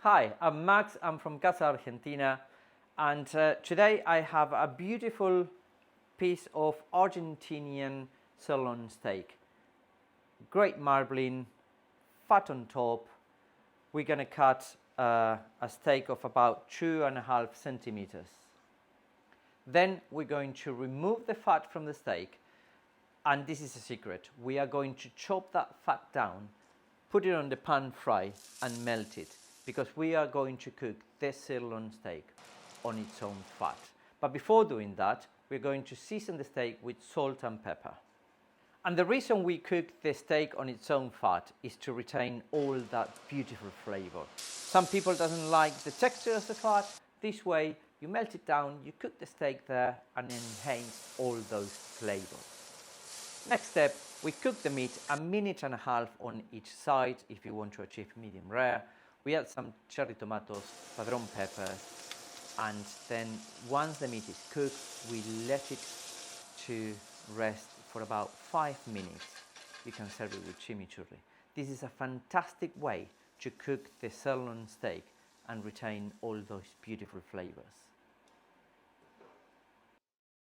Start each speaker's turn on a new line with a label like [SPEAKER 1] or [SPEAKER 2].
[SPEAKER 1] Hi, I'm Max, I'm from Casa Argentina, and today I have a beautiful piece of Argentinian sirloin steak. Great marbling, fat on top. We're gonna cut a steak of about 2.5 centimeters. Then we're going to remove the fat from the steak, and this is a secret. We are going to chop that fat down, put it on the pan fry and melt it, because we are going to cook this sirloin steak on its own fat. But before doing that, we're going to season the steak with salt and pepper. And the reason we cook the steak on its own fat is to retain all that beautiful flavor. Some people doesn't like the texture of the fat. This way, you melt it down, you cook the steak there and enhance all those flavors. Next step, we cook the meat 1.5 minutes on each side if you want to achieve medium rare. We add some cherry tomatoes, padron peppers, and then once the meat is cooked, we let it to rest for about 5 minutes. You can serve it with chimichurri. This is a fantastic way to cook the sirloin steak and retain all those beautiful flavors.